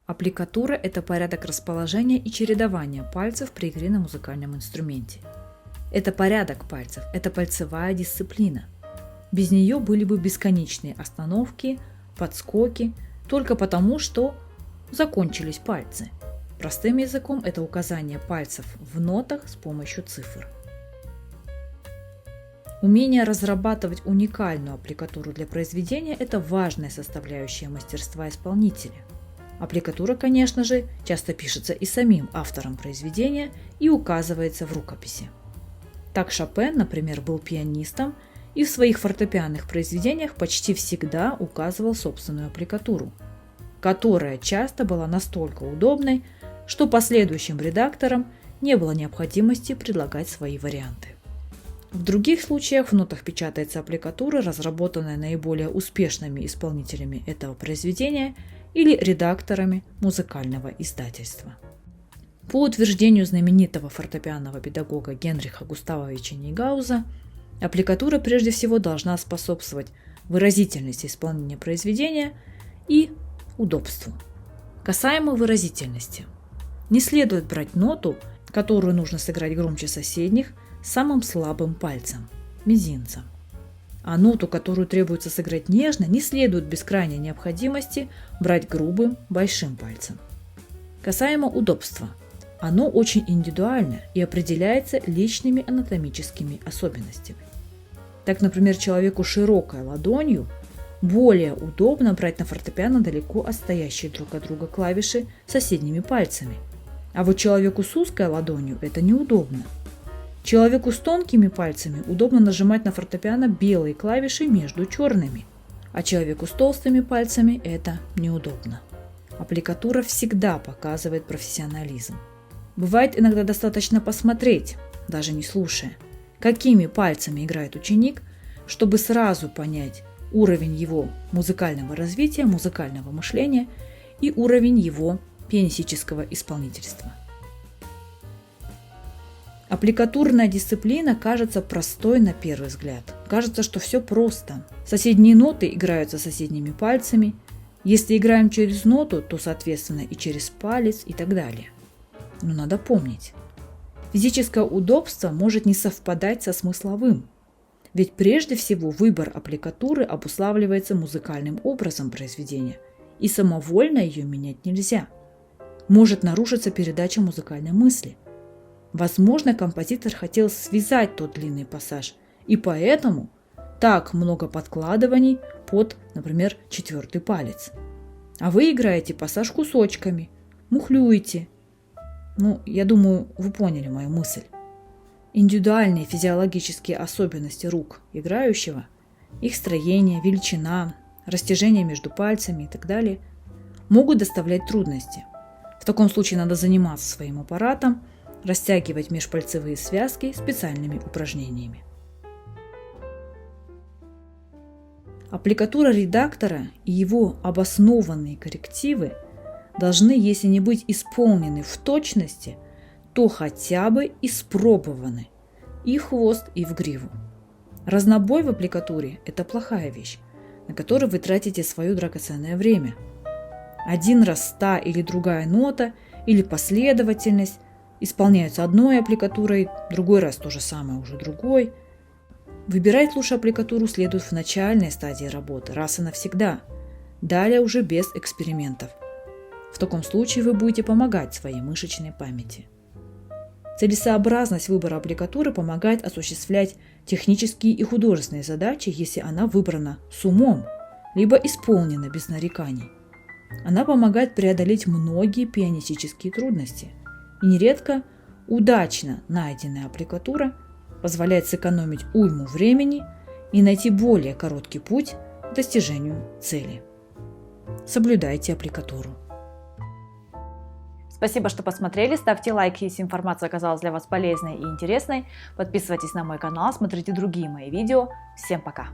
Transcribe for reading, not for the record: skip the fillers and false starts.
Аппликатура – это порядок расположения и чередования пальцев при игре на музыкальном инструменте. Это порядок пальцев, это пальцевая дисциплина. Без нее были бы бесконечные остановки, подскоки, только потому, что закончились пальцы. Простым языком это указание пальцев в нотах с помощью цифр. Умение разрабатывать уникальную аппликатуру для произведения – это важная составляющая мастерства исполнителя. Аппликатура, конечно же, часто пишется и самим автором произведения и указывается в рукописи. Так Шопен, например, был пианистом и в своих фортепианных произведениях почти всегда указывал собственную аппликатуру, которая часто была настолько удобной, что последующим редакторам не было необходимости предлагать свои варианты. В других случаях в нотах печатается аппликатура, разработанная наиболее успешными исполнителями этого произведения или редакторами музыкального издательства. По утверждению знаменитого фортепианного педагога Генриха Густавовича Нейгауза, аппликатура прежде всего должна способствовать выразительности исполнения произведения и удобству. Касаемо выразительности. Не следует брать ноту, которую нужно сыграть громче соседних, самым слабым пальцем – мизинцем. А ноту, которую требуется сыграть нежно, не следует без крайней необходимости брать грубым большим пальцем. Касаемо удобства. Оно очень индивидуально и определяется личными анатомическими особенностями. Так, например, человеку широкой ладонью более удобно брать на фортепиано далеко отстоящие друг от друга клавиши соседними пальцами. А вот человеку с узкой ладонью это неудобно. Человеку с тонкими пальцами удобно нажимать на фортепиано белые клавиши между черными, а человеку с толстыми пальцами это неудобно. Аппликатура всегда показывает профессионализм. Бывает иногда достаточно посмотреть, даже не слушая, какими пальцами играет ученик, чтобы сразу понять уровень его музыкального развития, музыкального мышления и уровень его пианистического исполнительства. Аппликатурная дисциплина кажется простой на первый взгляд. Кажется, что все просто. Соседние ноты играются соседними пальцами. Если играем через ноту, то, соответственно, и через палец и так далее. Но надо помнить, физическое удобство может не совпадать со смысловым. Ведь прежде всего выбор аппликатуры обуславливается музыкальным образом произведения, и самовольно ее менять нельзя. Может нарушиться передача музыкальной мысли. Возможно, композитор хотел связать тот длинный пассаж, и поэтому так много подкладываний под, например, четвертый палец. А вы играете пассаж кусочками, мухлюете. Я думаю, вы поняли мою мысль. Индивидуальные физиологические особенности рук играющего, их строение, величина, растяжение между пальцами и так далее, могут доставлять трудности. В таком случае надо заниматься своим аппаратом, растягивать межпальцевые связки специальными упражнениями. Аппликатура редактора и его обоснованные коррективы должны, если не быть исполнены в точности, то хотя бы испробованы и в хвост, и в гриву. Разнобой в аппликатуре – это плохая вещь, на которую вы тратите свое драгоценное время. Один раз та или другая нота или последовательность исполняются одной аппликатурой, другой раз то же самое уже другой. Выбирать лучше аппликатуру следует в начальной стадии работы, раз и навсегда. Далее уже без экспериментов. В таком случае вы будете помогать своей мышечной памяти. Целесообразность выбора аппликатуры помогает осуществлять технические и художественные задачи, если она выбрана с умом, либо исполнена без нареканий. Она помогает преодолеть многие пианистические трудности. И нередко удачно найденная аппликатура позволяет сэкономить уйму времени и найти более короткий путь к достижению цели. Соблюдайте аппликатуру. Спасибо, что посмотрели. Ставьте лайки, если информация оказалась для вас полезной и интересной. Подписывайтесь на мой канал, смотрите другие мои видео. Всем пока!